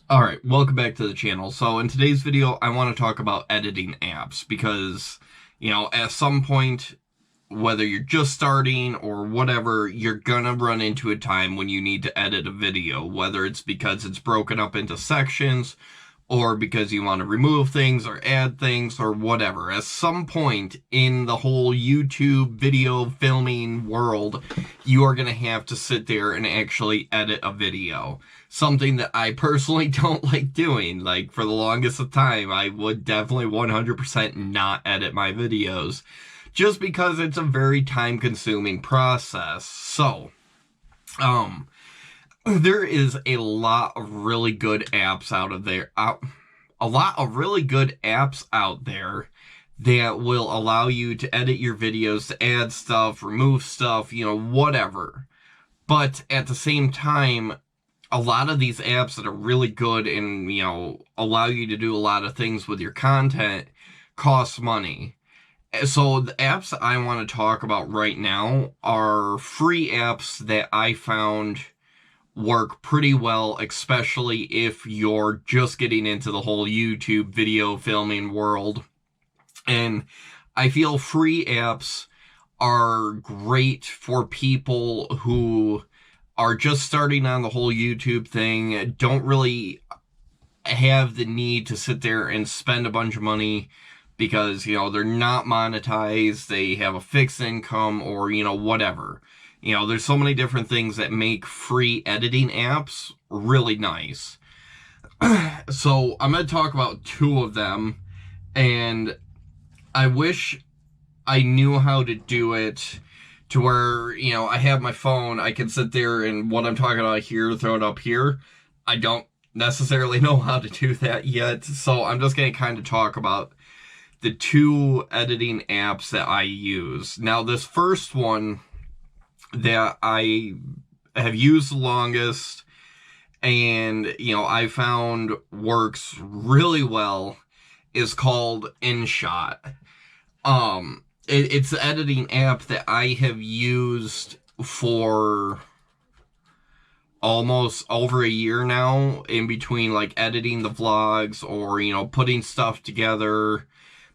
Alright, welcome back to the channel. So in today's video, I want to talk about editing apps because, at some point, whether you're just starting or whatever, you're gonna run into a time when you need to edit a video, whether it's because it's broken up into sections or because you want to remove things or add things or whatever. At some point in the whole YouTube video filming world, you are going to have to sit there and actually edit a video. Something that I personally don't like doing. Like, for the longest of time, I would definitely 100% not edit my videos, just because it's a very time-consuming process. So, there is a lot of really good apps out of there. A lot of really good apps out there that will allow you to edit your videos, to add stuff, remove stuff, whatever. But at the same time, a lot of these apps that are really good and, allow you to do a lot of things with your content cost money. So the apps I want to talk about right now are free apps that I found work pretty well, especially if you're just getting into the whole YouTube video filming world. And I feel free apps are great for people who are just starting on the whole YouTube thing, don't really have the need to sit there and spend a bunch of money because, they're not monetized, they have a fixed income, or, whatever. There's so many different things that make free editing apps really nice. So I'm going to talk about two of them, and I wish I knew how to do it to where, I have my phone, I can sit there and what I'm talking about here, throw it up here. I don't necessarily know how to do that yet, so I'm just going to kind of talk about the two editing apps that I use. Now, this first one that I have used the longest and, I found works really well is called InShot. It's the editing app that I have used for almost over a year now, in between like editing the vlogs or, putting stuff together.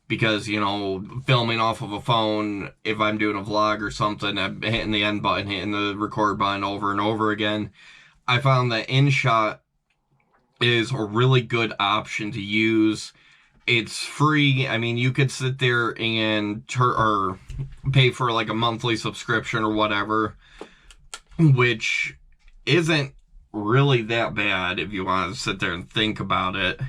Because, filming off of a phone, if I'm doing a vlog or something, I'm hitting the end button, hitting the record button over and over again. I found that InShot is a really good option to use. It's free. I mean, you could sit there and or pay for like a monthly subscription or whatever, which isn't really that bad if you want to sit there and think about it.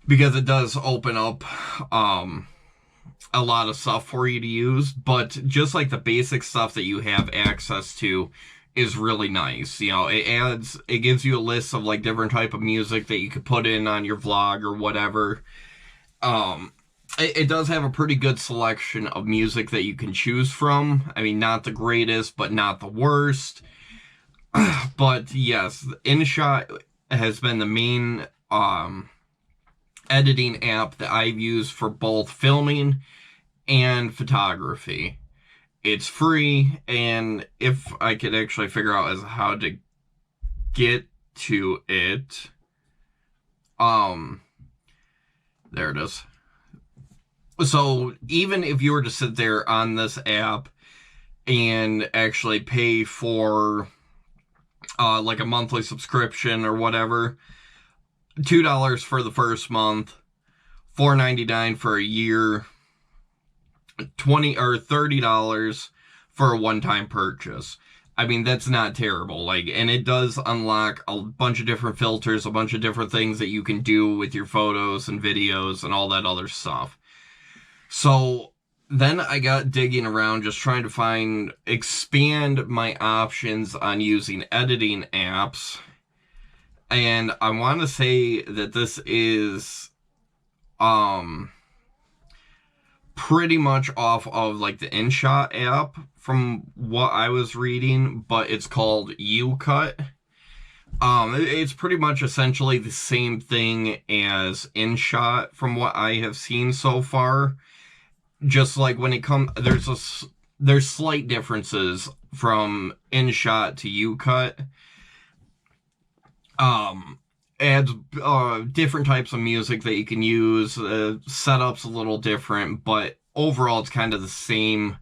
Because it does open up a lot of stuff for you to use, but just like the basic stuff that you have access to is really nice. It gives you a list of like different type of music that you could put in on your vlog or whatever. It does have a pretty good selection of music that you can choose from. I mean, not the greatest, but not the worst. But yes, InShot has been the main editing app that I've used for both filming and photography. It's free, and if I could actually figure out as how to get to it, there it is. So even if you were to sit there on this app and actually pay for like a monthly subscription or whatever, $2 for the first month, $4.99 for a year, $20 or $30 for a one-time purchase. I mean, that's not terrible. And it does unlock a bunch of different filters, a bunch of different things that you can do with your photos and videos and all that other stuff. So then I got digging around, just trying to expand my options on using editing apps. And I want to say that this is pretty much off of like the InShot app from what I was reading, but it's called YouCut. It's pretty much essentially the same thing as InShot from what I have seen so far. Just like when it comes, there's slight differences from InShot to YouCut. adds different types of music that you can use. Setup's a little different, but overall it's kind of the same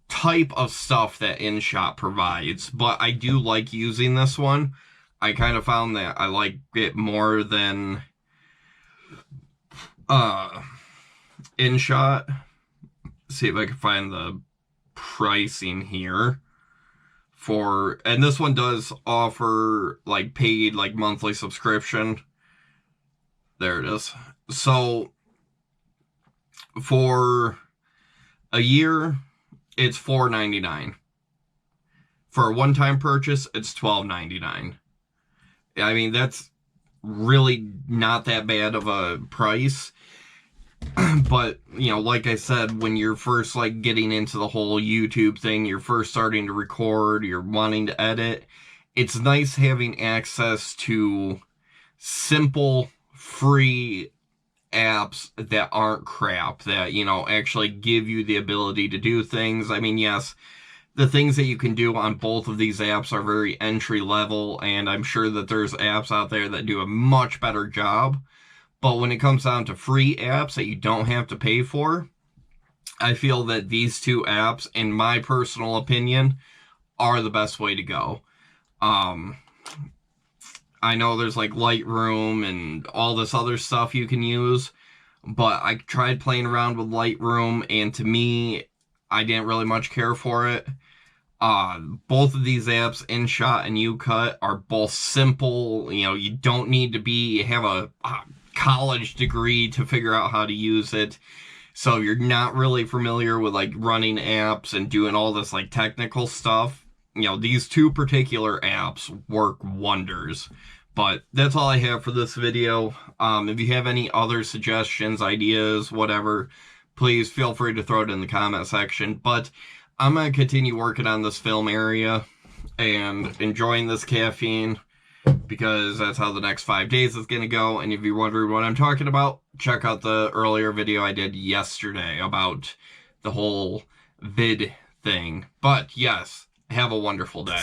type of stuff that InShot provides. But I do like using this one. I kind of found that I like it more than InShot. See if I can find the pricing here. And this one does offer like paid like monthly subscription. There it is. So for a year it's $4.99. For a one-time purchase it's $12.99. I mean, that's really not that bad of a price. But, you know, like I said, when you're first, like, getting into the whole YouTube thing, you're first starting to record, you're wanting to edit, it's nice having access to simple, free apps that aren't crap, that, you know, actually give you the ability to do things. I mean, yes, the things that you can do on both of these apps are very entry level, and I'm sure that there's apps out there that do a much better job. But when it comes down to free apps that you don't have to pay for, I feel that these two apps, in my personal opinion, are the best way to go. I know there's like Lightroom and all this other stuff you can use, but I tried playing around with Lightroom, and to me, I didn't really much care for it. Both of these apps, InShot and UCut, are both simple. You know, you don't need to have a college degree to figure out how to use it. So you're not really familiar with like running apps and doing all this like technical stuff. You know, these two particular apps work wonders. But that's all I have for this video. If you have any other suggestions, ideas, whatever, please feel free to throw it in the comment section. But I'm going to continue working on this film area and enjoying this caffeine, because that's how the next 5 days is going to go. And if you're wondering what I'm talking about, check out the earlier video I did yesterday about the whole vid thing. But yes, have a wonderful day.